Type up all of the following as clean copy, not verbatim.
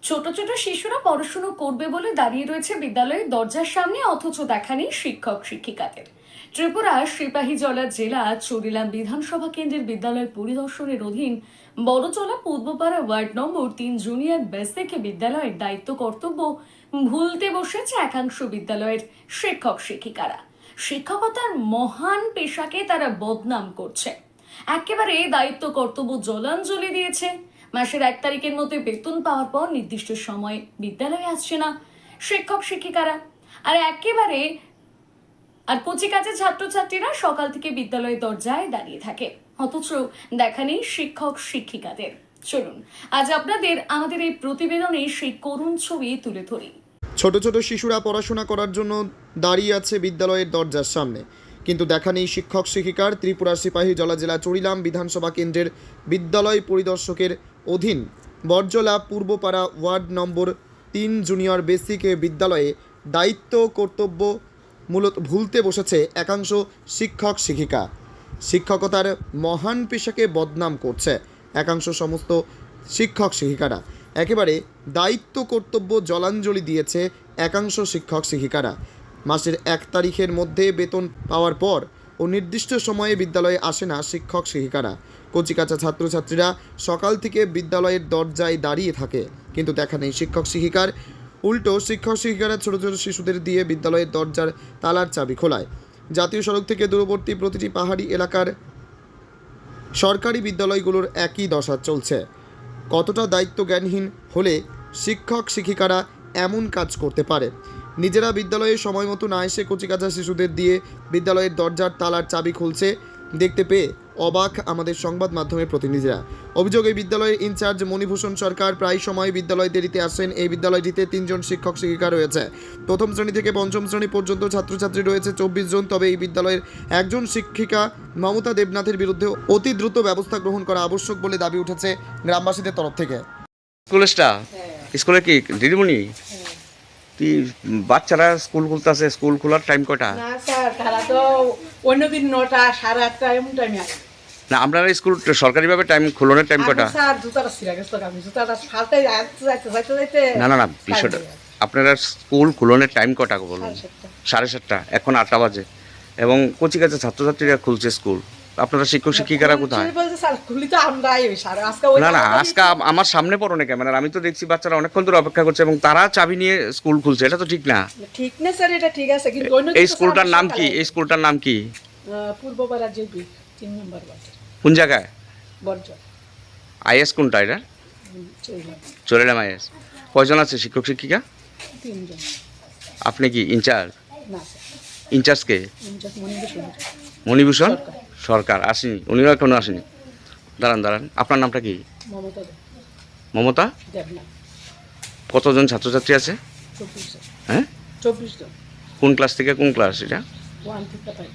ছোট ছোট শিশুরা পড়াশোনা করবে বলে দাঁড়িয়ে রয়েছে বিদ্যালয়ের দরজার সামনে, অথচ দেখা নেই শিক্ষক শিক্ষিকাদের। ত্রিপুরার সিপাহীজলা জেলা চরিলাম বিধানসভা কেন্দ্রের বিদ্যালয় পরিদর্শনের অধীন Barachala Purbapara ward number ৩ junior basic বিদ্যালয়ের দায়িত্ব কর্তব্য ভুলতে বসেছে একাংশ বিদ্যালয়ের শিক্ষক শিক্ষিকারা। শিক্ষকতার মহান পেশাকে তারা বদনাম করছে, একেবারে দায়িত্ব কর্তব্য জলাঞ্জলি দিয়েছে। মাসের 1 তারিখের মধ্যে বেতন পাওয়ার পর নির্দিষ্ট সময়ে বিদ্যালয়ে আসছে না শিক্ষক শিক্ষিকারা, আর কচিকাঁচা ছাত্রছাত্রীরা সকাল থেকে বিদ্যালয়ের দরজায় দাঁড়িয়ে থাকে, অথচ দেখা নেই শিক্ষক শিক্ষিকাদের। চলুন আজ আপনাদের আমাদের এই প্রতিবেদনে সেই করুণ ছবি তুলে ধরি। ছোট ছোট শিশুরা পড়াশোনা করার জন্য দাঁড়িয়ে আছে বিদ্যালয়ের দরজার সামনে, কিন্তু দেখা নেই শিক্ষক শিক্ষিকার। ত্রিপুরার সিপাহীজলা জেলা চরিলাম বিধানসভা কেন্দ্রের বিদ্যালয় পরিদর্শকের অধীন Barajala Purbapara ward number ৩ junior basic বিদ্যালয়ে দায়িত্ব কর্তব্য মূলত ভুলতে বসেছে একাংশ শিক্ষক শিক্ষিকা। শিক্ষকতার মহান পেশাকে বদনাম করছে একাংশ সমস্ত শিক্ষক শিক্ষিকারা, একেবারে দায়িত্ব কর্তব্য জলাঞ্জলি দিয়েছে একাংশ শিক্ষক শিক্ষিকারা। মাসের 1 তারিখের মধ্যে বেতন পাওয়ার পর ও নির্দিষ্ট সময়ে বিদ্যালয়ে আসে না শিক্ষক শিক্ষিকারা। কচিকাঁচা ছাত্রছাত্রীরা সকাল থেকে বিদ্যালয়ের দরজায় দাঁড়িয়ে থাকে, কিন্তু দেখা নেই শিক্ষক শিক্ষিকার। উল্টো শিক্ষক শিক্ষিকারা ছোট ছোট শিশুদের দিয়ে বিদ্যালয়ের দরজার তালার চাবি খোলায়। জাতীয় সড়ক থেকে দূরবর্তী প্রতিটি পাহাড়ি এলাকার সরকারি বিদ্যালয়গুলোর একই দশা চলছে। কতটা দায়িত্ব জ্ঞানহীন হলে শিক্ষক শিক্ষিকারা এমন কাজ করতে পারে? নিজেরা বিদ্যালয়ে সময় মতো না এসে কচিকাঁচা শিশুদের দিয়ে বিদ্যালয়ের দরজার তালার চাবি খুলছে দেখতে পেয়ে অবাক আমাদের সংবাদ মাধ্যমের প্রতিনিধিরা। অভিযোগ, এই বিদ্যালয়ের ইনচার্জ মণিভূষণ সরকার প্রায় সময় বিদ্যালয় দেরিতে আসেন। এই বিদ্যালয়টিতে 3 জন শিক্ষক শিক্ষিকা রয়েছে। প্রথম শ্রেণী থেকে পঞ্চম শ্রেণী পর্যন্ত ছাত্রছাত্রী রয়েছে 24 জন। তবে এই বিদ্যালয়ের একজন শিক্ষিকা মমতা দেবনাথের বিরুদ্ধে অতি দ্রুত ব্যবস্থা গ্রহণ করা আবশ্যক বলে দাবি উঠেছে গ্রামবাসীদের তরফ থেকে। স্কুলে কি দিদিমণি কি বাচ্চারা স্কুল খুলতেছে, স্কুল খোলার টাইম কয়টা? না স্যার, তারা তো অন্যদিন 9টা 8:30 এমন টাইমে আসে না, আপনারা স্কুল সরকারিভাবে টাইম খোলানোর টাইম কয়টা? স্যার জুতাটা ছিঁড়ে গেছে, আমি জুতাটা ফালতাই যাইতে না বিষয়টা আপনারা স্কুল খোলানোর টাইম কয়টা বলুন? 7:30। এখন 8টা বাজে এবং কচিকাঁচা ছাত্রছাত্রীরা খুলছে স্কুল, আপনারা শিক্ষক শিক্ষিকারা কোথায়? না আজকে আমার সামনে পড়ো না ক্যামেরা, আমি তো দেখছি বাচ্চারা অনেকক্ষণ ধরে অপেক্ষা করছে এবং তারা চাবি নিয়ে স্কুল খুলছে, এটা তো ঠিক না। ঠিক না স্যার, এটা ঠিক আছে, কিন্তু এই স্কুলটার নাম কি? এই স্কুলটার নাম কি? পূর্বপাড়া জেপি 3 নম্বর ওয়ার্ড। কোন জায়গায়? বড়জলা। আইএস কোনটা এটা? চরিলাম আইএস। কয়জন আছে শিক্ষক শিক্ষিকা? 3 জন। আপনি কি ইনচার্জ? না স্যার। ইনচার্জ কে? ইনচার্জ মণিভূষণ মণিভূষণ সরকার আসেনি, উনিও এখনো আসেনি। দাঁড়ান, আপনার নামটা কি? মমতা মমতা দেবনাথ। কতজন ছাত্রছাত্রী আছে? 24 জন। হ্যাঁ 24 জন। কোন ক্লাস থেকে কোন ক্লাস এটা? 1 থেকে 5।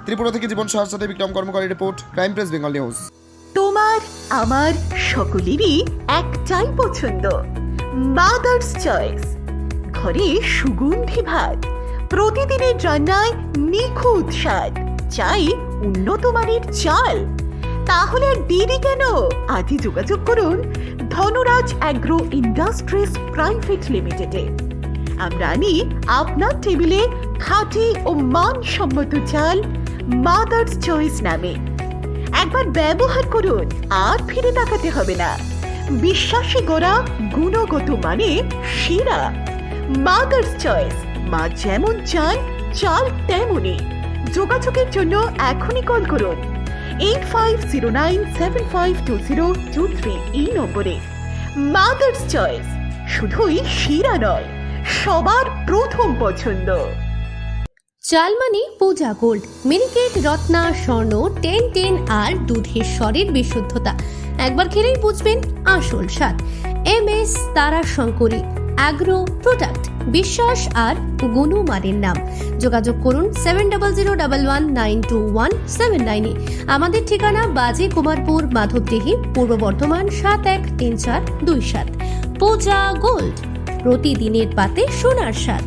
ত্রিপুরা থেকে জীবন সাহার সাথে বিক্রম কর্মকারী report, crime press Bengal news. তোমার আমার সকলেরই একটাই পছন্দ, মাদার্স চয়েস। ঘরে সুগন্ধি ভাত, প্রতিদিনের রান্নায় নিখুঁত স্বাদ, চাই উন্নত মানের চাল। তাহলে আর দেরি কেন? আজই যোগাযোগ করুন ধনরাজ অ্যাগ্রো ইন্ডাস্ট্রিজ প্রাইভেট লিমিটেডে। আমরা আনি আপনার টেবিলে খাঁটি ও মানসম্মত চাল মাদার্স চয়েস নামে। একবার ব্যবহার করুন, আর ফিরে তাকাতে হবে না। বিশ্বাসে গড়া গুণগত মানে সেরা মাদার্স চয়েস। মা যেমন চান, চাল তেমনই। যোগাযোগের জন্য এখনই কল করুন 8509752023 এই নম্বরে। মাদার্স চয়েস শুধুই সেরা নয়, সবার প্রথম পছন্দ। চাল মানে পূজা গোল্ড, মিনিকেট, রত্না, স্বর্ণ 10 আর দুধের স্বরের বিশুদ্ধতা। একবার খেলেই বুঝবেন আসল স্বাদ। MS তারা শঙ্করী অ্যাগ্রো প্রোডাক্ট, বিশ্বাস আর গুণমানের নাম। যোগাযোগ করুন 7001192179 আমাদের ঠিকানা বাজে কুমারপুর, মাধবদেহি, পূর্ব বর্ধমান 713427। পূজা গোল্ড, প্রতিদিনের পাতে সোনার স্বাদ।